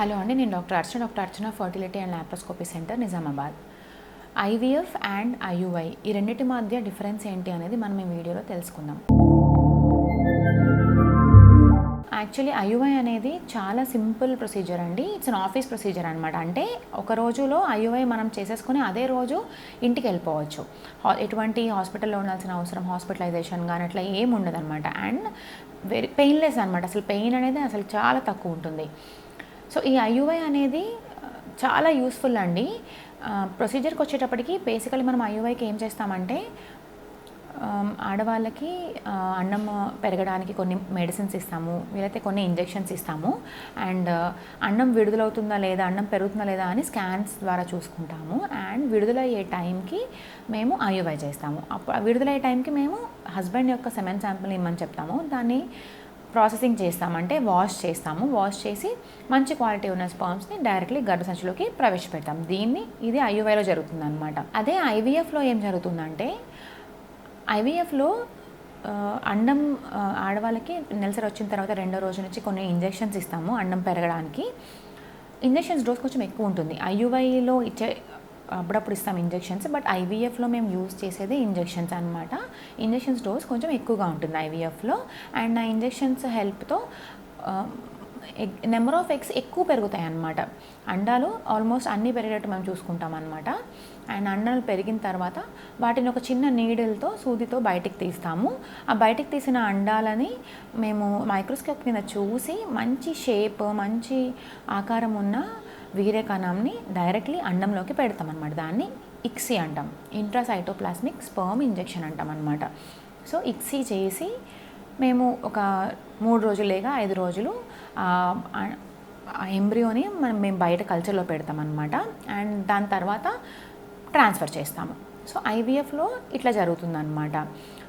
Hello అండి, నేను doctor Archana fertility and laparoscopy centre Nizamabad. IVF and IUI ఈ రెండింటి మధ్య డిఫరెన్స్ ఏంటి అనేది మనం ఈ వీడియోలో తెలుసుకుందాం. యాక్చువల్లీ ఐయుఐ అనేది చాలా సింపుల్ ప్రొసీజర్ అండి. ఇట్స్ అన్ ఆఫీస్ ప్రొసీజర్ అనమాట. అంటే ఒక రోజులో ఐయుఐ మనం చేసేసుకొని అదే రోజు ఇంటికి వెళ్ళిపోవచ్చు. ఎటువంటి హాస్పిటల్లో ఉండాల్సిన అవసరం, హాస్పిటలైజేషన్ కానీ అట్లా ఏమి ఉండదు అనమాట. అండ్ వెరీ పెయిన్లెస్ అనమాట. అసలు పెయిన్ అనేది అసలు చాలా తక్కువ ఉంటుంది. సో ఈ ఐయుఐ అనేది చాలా యూస్ఫుల్ అండి. ప్రొసీజర్కి వచ్చేటప్పటికి బేసికలీ మనం ఐయుఐకి ఏం చేస్తామంటే, ఆడవాళ్ళకి అన్నం పెరగడానికి కొన్ని మెడిసిన్స్ ఇస్తాము, వీలైతే కొన్ని ఇంజెక్షన్స్ ఇస్తాము. అండ్ అన్నం విడుదలవుతుందా లేదా, అన్నం పెరుగుతుందా లేదా అని స్కాన్స్ ద్వారా చూసుకుంటాము. అండ్ విడుదలయ్యే టైంకి మేము ఐయుఐ చేస్తాము. అప్పుడు విడుదలయ్యే టైంకి మేము హస్బెండ్ యొక్క సెమెన్ శాంపుల్ ఇమ్మని చెప్తాము. దాన్ని ప్రాసెసింగ్ చేస్తామంటే వాష్ చేస్తాము. వాష్ చేసి మంచి క్వాలిటీ ఉన్న స్పర్మ్స్ని డైరెక్ట్లీ గర్భసంచిలోకి ప్రవేశపెడతాం. ఇది ఐయుఐలో జరుగుతుంది అనమాట. అదే ఐవీఎఫ్లో ఏం జరుగుతుందంటే, ఐవీఎఫ్లో అండం ఆడవాళ్ళకి నెలసరి వచ్చిన తర్వాత 2వ రోజు నుంచి కొన్ని ఇంజెక్షన్స్ ఇస్తాము అండం పెరగడానికి. ఇంజెక్షన్స్ డోస్ కొంచెం ఎక్కువ ఉంటుంది. ఐయుఐలో ఇచ్చే అప్పుడప్పుడు ఇస్తాం ఇంజెక్షన్స్, బట్ ఐవీఎఫ్లో మేము యూజ్ చేసేది ఇంజెక్షన్స్ అనమాట. ఇంజెక్షన్స్ డోస్ కొంచెం ఎక్కువగా ఉంటుంది ఐవీఎఫ్లో. అండ్ ఆ ఇంజెక్షన్స్ హెల్ప్తో నెంబర్ ఆఫ్ ఎగ్స్ ఎక్కువ పెరుగుతాయి అన్నమాట. అండాలు ఆల్మోస్ట్ అన్నీ పెరిగేటట్టు మేము చూసుకుంటాం అనమాట. అండ్ అండాలు పెరిగిన తర్వాత వాటిని ఒక చిన్న నీడిల్తో, సూదితో బయటికి తీస్తాము. ఆ బయటికి తీసిన అండాలని మేము మైక్రోస్కోప్ మీద చూసి మంచి షేప్, మంచి ఆకారం ఉన్న వీర్యకణంని డైరెక్ట్లీ అండంలోకి పెడతాం అనమాట. దాన్ని ఇక్సీ అంటాం, ఇంట్రాసైటోప్లాస్మిక్ స్పర్మ్ ఇంజెక్షన్ అంటాం అనమాట. సో ఇక్సీ చేసి మేము ఒక 3 రోజులు లేక 5 రోజులు ఎంబ్రియోని మేము బయట కల్చర్లో పెడతాం అనమాట. అండ్ దాని తర్వాత ట్రాన్స్ఫర్ చేస్తాము. సో ఐవీఎఫ్లో ఇట్లా జరుగుతుందన్నమాట.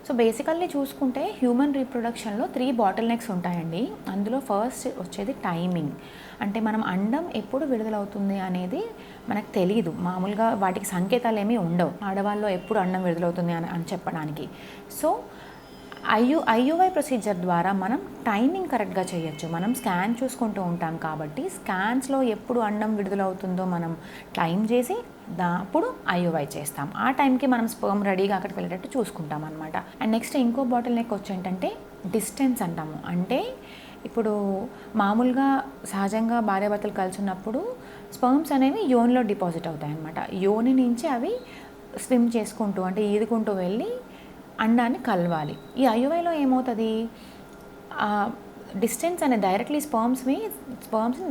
సో బేసికల్లీ చూసుకుంటే హ్యూమన్ రీప్రొడక్షన్లో 3 బాటిల్ నెక్స్ ఉంటాయండి. అందులో ఫస్ట్ వచ్చేది టైమింగ్. అంటే మనం అండం ఎప్పుడు విడుదలవుతుంది అనేది మనకు తెలియదు. మామూలుగా వాటికి సంకేతాలు ఏమీ ఉండవు, ఆడవాళ్ళలో ఎప్పుడు అండం విడుదలవుతుంది అని చెప్పడానికి. సో ఐయుఐ ప్రొసీజర్ ద్వారా మనం టైమింగ్ కరెక్ట్గా చేయొచ్చు. మనం స్కాన్ చూసుకుంటూ ఉంటాం కాబట్టి స్కాన్స్లో ఎప్పుడు అండం విడుదలవుతుందో మనం టైం చేసి అప్పుడు ఐయుఐ చేస్తాం. ఆ టైంకి మనం స్పర్మ్ రెడీగా అక్కడికి వెళ్ళేటట్టు చూసుకుంటాం అనమాట. అండ్ నెక్స్ట్ ఇంకో బాటిల్ నెక్ వచ్చి ఏంటంటే డిస్టెన్స్ అంటాము. అంటే ఇప్పుడు మామూలుగా సహజంగా భార్యాభర్తలు కలిసి ఉన్నప్పుడు స్పర్మ్స్ అనేవి యోనిలో డిపాజిట్ అవుతాయి అన్నమాట. యోని నుంచి అవి స్విమ్ చేసుకుంటూ, అంటే ఈదుకుంటూ వెళ్ళి అండాన్ని కలవాలి. ఈ ఐయుఐలో ఏమవుతుంది, డిస్టెన్స్ అనే డైరెక్ట్లీ స్పర్మ్స్ని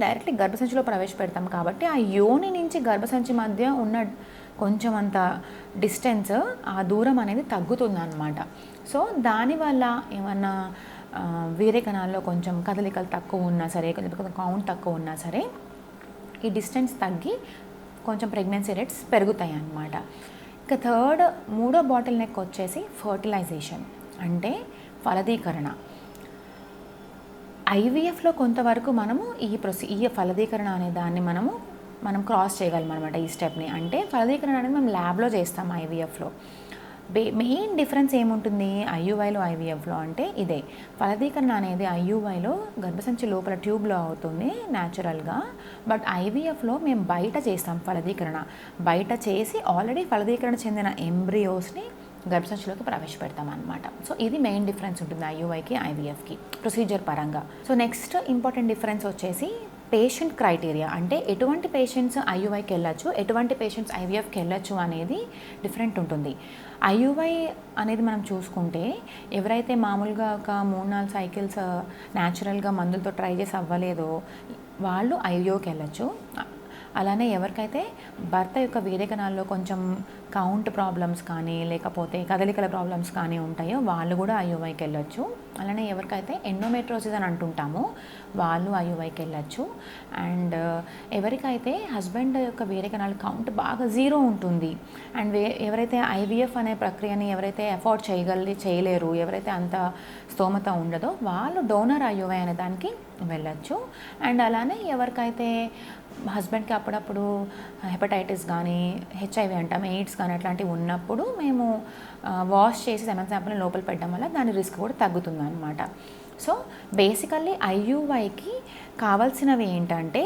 డైరెక్ట్లీ గర్భసంచిలో ప్రవేశపెడతాం కాబట్టి ఆ యోని నుంచి గర్భసంచి మధ్య ఉన్న కొంచెం అంత డిస్టెన్స్, ఆ దూరం అనేది తగ్గుతుంది అన్నమాట. సో దానివల్ల ఏమన్నా వీర్యకణాల్లో కొంచెం కదలికలు తక్కువ ఉన్నా సరే, కొంచెం కౌంట్ తక్కువ ఉన్నా సరే ఈ డిస్టెన్స్ తగ్గి కొంచెం ప్రెగ్నెన్సీ రేట్స్ పెరుగుతాయి అన్నమాట. ఇక మూడో బాటిల్ నెక్ వచ్చేసి ఫర్టిలైజేషన్, అంటే ఫలదీకరణ. ఐవీఎఫ్లో కొంతవరకు మనము ఈ ఫలదీకరణ అనే దాన్ని మనం క్రాస్ చేయగలం అనమాట, ఈ స్టెప్ని. అంటే ఫలదీకరణ అనేది మనం ల్యాబ్లో చేస్తాం ఐవీఎఫ్లో. మెయిన్ డిఫరెన్స్ ఏముంటుంది ఐయుఐలో ఐవీఎఫ్లో అంటే ఇదే. ఫలదీకరణ అనేది ఐయుఐలో గర్భసంచి లోపల ట్యూబ్లో అవుతుంది న్యాచురల్గా, బట్ ఐవీఎఫ్లో మేము బయట చేస్తాం ఫలదీకరణ. బయట చేసి ఆల్రెడీ ఫలదీకరణ చెందిన ఎంబ్రియోస్ని గర్భసంచిలోకి ప్రవేశపెడతాం అనమాట. సో ఇది మెయిన్ డిఫరెన్స్ ఉంటుంది ఐయుఐకి ఐవీఎఫ్కి ప్రొసీజర్ పరంగా. సో నెక్స్ట్ ఇంపార్టెంట్ డిఫరెన్స్ వచ్చేసి పేషెంట్ క్రైటీరియా. అంటే ఎటువంటి పేషెంట్స్ ఐయుఐకి వెళ్ళచ్చు, ఎటువంటి పేషెంట్స్ ఐవీఎఫ్కి వెళ్ళచ్చు అనేది డిఫరెంట్ ఉంటుంది. ఐయుఐ అనేది మనం చూసుకుంటే ఎవరైతే మామూలుగా ఒక 3-4 సైకిల్స్ న్యాచురల్గా మందులతో ట్రై చేసి అవ్వలేదో వాళ్ళు ఐయుఐకి వెళ్ళచ్చు. అలానే ఎవరికైతే భర్త యొక్క వీర్యకణాల్లో కొంచెం కౌంట్ ప్రాబ్లమ్స్ కానీ లేకపోతే కదలికల ప్రాబ్లమ్స్ కానీ ఉంటాయో వాళ్ళు కూడా ఐయుఐకి వెళ్ళొచ్చు. అలానే ఎవరికైతే ఎండోమెట్రోసిస్ అని అంటుంటామో వాళ్ళు ఐయుఐకి వెళ్ళొచ్చు. అండ్ ఎవరికైతే హస్బెండ్ యొక్క వీర్యకణాల కౌంట్ బాగా 0 ఉంటుంది అండ్ ఎవరైతే ఐవీఎఫ్ అనే ప్రక్రియని ఎవరైతే ఎఫోర్డ్ చేయలేరు, ఎవరైతే అంత స్తోమత ఉండదో వాళ్ళు డోనర్ ఐయుఐ అనే దానికి వెళ్ళొచ్చు. అండ్ అలానే ఎవరికైతే హస్బెండ్కి అప్పుడప్పుడు హెపటైటిస్ కానీ, హెచ్ఐవి అంటాం, ఎయిడ్స్ కానీ అట్లాంటివి ఉన్నప్పుడు మేము వాష్ చేసి సెమెన్ శాంపుల్ని లోపల పెట్టడం వల్ల దాని రిస్క్ కూడా తగ్గుతుంది అనమాట. సో బేసికల్లీ ఐయుఐకి కావాల్సినవి ఏంటంటే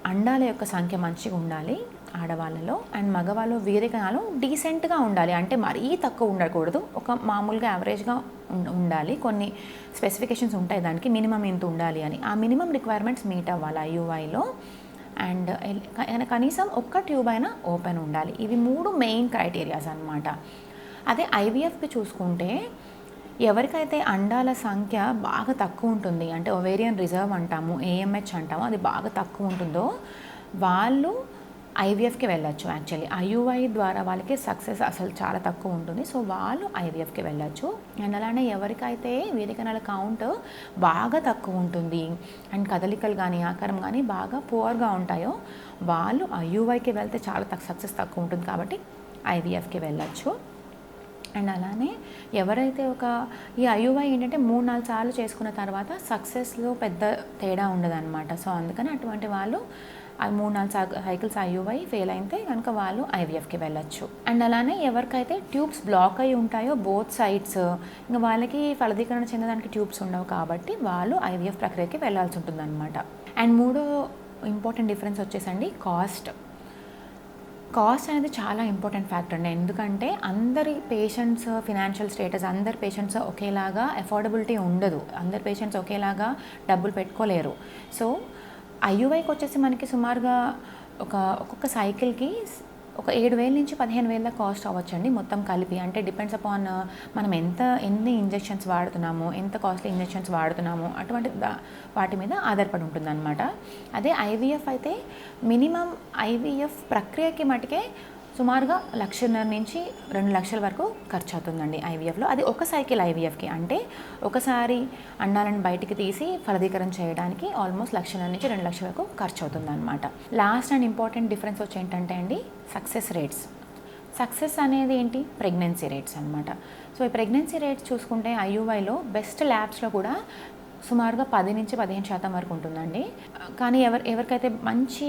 అండాల యొక్క సంఖ్య మంచిగా ఉండాలి ఆడవాళ్ళలో, అండ్ మగవాళ్ళు వీర్యకణాలు డీసెంట్గా ఉండాలి, అంటే మరీ తక్కువ ఉండకూడదు, ఒక మామూలుగా యావరేజ్గా ఉండాలి. కొన్ని స్పెసిఫికేషన్స్ ఉంటాయి దానికి, మినిమం ఇంత ఉండాలి అని. ఆ మినిమం రిక్వైర్మెంట్స్ మీట్ అవ్వాలి ఐయుఐలో. అండ్ కనీసం ఒక్క ట్యూబ్ అయినా ఓపెన్ ఉండాలి. ఇవి 3 మెయిన్ క్రైటీరియాస్ అనమాట. అదే ఐవీఎఫ్కి చూసుకుంటే ఎవరికైతే అండాల సంఖ్య బాగా తక్కువ ఉంటుంది, అంటే ఓవేరియన్ రిజర్వ్ అంటాము, ఏఎంహెచ్ అంటాము, అది బాగా తక్కువ ఉంటుందో వాళ్ళు ఐవీఎఫ్కి వెళ్ళొచ్చు. యాక్చువల్లీ ఐయుఐ ద్వారా వాళ్ళకి సక్సెస్ అసలు చాలా తక్కువ ఉంటుంది, సో వాళ్ళు ఐవీఎఫ్కి వెళ్ళొచ్చు. అండ్ అలానే ఎవరికైతే వీర్యకణాల కౌంట్ బాగా తక్కువ ఉంటుంది అండ్ కదలికలు కానీ ఆకారం కానీ బాగా పువర్గా ఉంటాయో వాళ్ళు ఐయుఐకి వెళ్తే చాలా సక్సెస్ తక్కువ ఉంటుంది, కాబట్టి ఐవీఎఫ్కి వెళ్ళొచ్చు. అండ్ అలానే ఎవరైతే ఈ ఐయుఐ ఏంటంటే 3-4 సార్లు చేసుకున్న తర్వాత సక్సెస్లో పెద్ద తేడా ఉండదన్నమాట. సో అందుకని అటువంటి వాళ్ళు 3-4 సైకిల్స్ ఐయుఐ ఫెయిల్ అయితే కనుక వాళ్ళు ఐవీఎఫ్కి వెళ్ళొచ్చు. అండ్ అలానే ఎవరికైతే ట్యూబ్స్ బ్లాక్ అయి ఉంటాయో బోత్ సైడ్స్, ఇంకా వాళ్ళకి ఫలదీకరణ చెందడానికి ట్యూబ్స్ ఉండవు కాబట్టి వాళ్ళు ఐవీఎఫ్ ప్రక్రియకి వెళ్ళాల్సి ఉంటుంది అనమాట. అండ్ 3వ ఇంపార్టెంట్ డిఫరెన్స్ వచ్చేసండి కాస్ట్ అనేది చాలా ఇంపార్టెంట్ ఫ్యాక్టర్ అండి. ఎందుకంటే అందరి పేషెంట్స్ ఫినాన్షియల్ స్టేటస్, అందరి పేషెంట్స్ ఒకేలాగా అఫోర్డబిలిటీ ఉండదు, అందరి పేషెంట్స్ ఒకేలాగా డబ్బులు పెట్టుకోలేరు. సో ఐయుఐకి వచ్చేసి మనకి సుమారుగా ఒక్కొక్క సైకిల్కి ఒక 7,000 నుంచి 15,000 దాకా కాస్ట్ అవ్వచ్చండి మొత్తం కలిపి. అంటే డిపెండ్స్ అపాన్ మనం ఎన్ని ఇంజెక్షన్స్ వాడుతున్నాము, ఎంత కాస్ట్లీ ఇంజెక్షన్స్ వాడుతున్నాము, అటువంటి వాటి మీద ఆధారపడి ఉంటుందన్నమాట. అదే ఐవీఎఫ్ అయితే మినిమం ఐవీఎఫ్ ప్రక్రియకి మటుకే సుమారుగా 1,50,000 నుంచి 2 లక్షల వరకు ఖర్చు అవుతుందండి ఐవీఎఫ్లో. అది ఒక సైకిల్ ఐవీఎఫ్కి, అంటే ఒకసారి అండాలను బయటికి తీసి ఫలదీకరణ చేయడానికి ఆల్మోస్ట్ 1,00,000 నుంచి 2 లక్షల వరకు ఖర్చు అవుతుందన్నమాట. లాస్ట్ అండ్ ఇంపార్టెంట్ డిఫరెన్స్ వచ్చి ఏంటంటే అండి సక్సెస్ రేట్స్. సక్సెస్ అనేది ఏంటి? ప్రెగ్నెన్సీ రేట్స్ అనమాట. సో ఈ ప్రెగ్నెన్సీ రేట్స్ చూసుకుంటే ఐయుఐలో బెస్ట్ ల్యాబ్స్లో కూడా సుమారుగా 10 నుంచి 15% వరకు ఉంటుందండి. కానీ ఎవరికైతే మంచి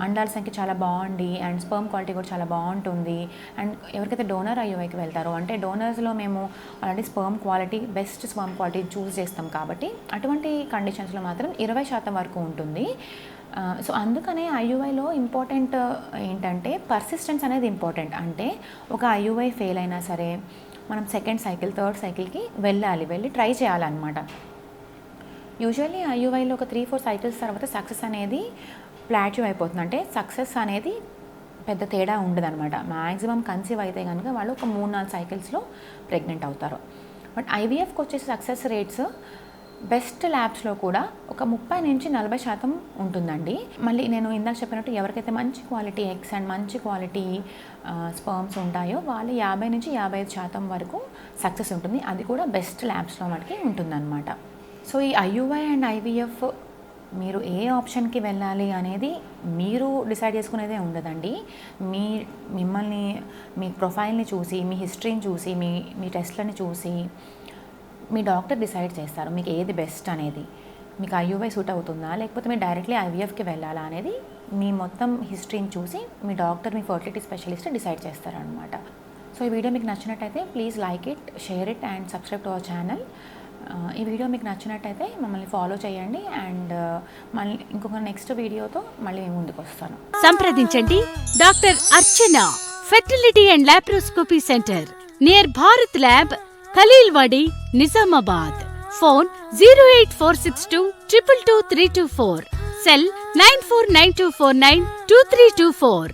అండాల సంఖ్య చాలా బాగుండి అండ్ స్పర్మ్ క్వాలిటీ కూడా చాలా బాగుంటుంది, అండ్ ఎవరికైతే డోనర్ ఐయుఐకి వెళ్తారో, అంటే డోనర్స్లో మేము అలాంటి sperm quality best sperm quality choose చేస్తాం కాబట్టి అటువంటి కండిషన్స్లో మాత్రం 20% వరకు ఉంటుంది. సో అందుకనే ఐయుఐలో ఇంపార్టెంట్ ఏంటంటే పర్సిస్టెన్స్ అనేది ఇంపార్టెంట్. అంటే ఒక ఐయుఐ ఫెయిల్ అయినా సరే మనం సెకండ్ సైకిల్, థర్డ్ సైకిల్కి వెళ్ళి ట్రై చేయాలన్నమాట. యూజువల్లీ ఐయుఐలో ఒక 3-4 సైకిల్స్ తర్వాత సక్సెస్ అనేది ప్లాట్యూ అయిపోతుంది, అంటే సక్సెస్ అనేది పెద్ద తేడా ఉండదన్నమాట. మ్యాక్సిమం కన్సీవ్ అయితే కనుక వాళ్ళు ఒక 3-4 సైకిల్స్లో ప్రెగ్నెంట్ అవుతారు. బట్ ఐవీఎఫ్కి వచ్చేసి సక్సెస్ రేట్స్ బెస్ట్ ల్యాబ్స్లో కూడా ఒక 30 నుంచి 40% ఉంటుందండి. మళ్ళీ నేను ఇందాక చెప్పినట్టు ఎవరికైతే మంచి క్వాలిటీ ఎగ్స్ అండ్ మంచి క్వాలిటీ స్పర్మ్స్ ఉంటాయో వాళ్ళు 50 నుంచి 55% వరకు సక్సెస్ ఉంటుంది. అది కూడా బెస్ట్ ల్యాబ్స్లో మనకి ఉంటుందన్నమాట. సో ఈ ఐయుఐ అండ్ ఐవీఎఫ్ మీరు ఏ ఆప్షన్కి వెళ్ళాలి అనేది మీరు డిసైడ్ చేసుకునేదే ఉండదండి. మిమ్మల్ని మీ ప్రొఫైల్ని చూసి, మీ హిస్టరీని చూసి, మీ టెస్ట్లని చూసి మీ డాక్టర్ డిసైడ్ చేస్తారు మీకు ఏది బెస్ట్ అనేది. మీకు ఐయుఐ సూట్ అవుతుందా లేకపోతే మీరు డైరెక్ట్లీ ఐవీఎఫ్కి వెళ్ళాలా అనేది మీ మొత్తం హిస్టరీని చూసి మీ డాక్టర్, మీ ఫర్టిలిటీ స్పెషలిస్ట్ డిసైడ్ చేస్తారనమాట. సో ఈ వీడియో మీకు నచ్చినట్టయితే please like it, share it and subscribe to our channel. ఈ వీడియో మీకు నచ్చినట్టయితే మమ్మల్ని ఫాలో చేయండి అండ్ మళ్ళీ ఇంకొక నెక్స్ట్ వీడియోతో మళ్ళీ మేము ముందుకు వస్తాను. సంప్రదించండి doctor Archana, fertility and laparoscopy centre near Bharat lab, Khaleelwadi, Nizamabad. Phone 08462 222 324, cell 9492492324.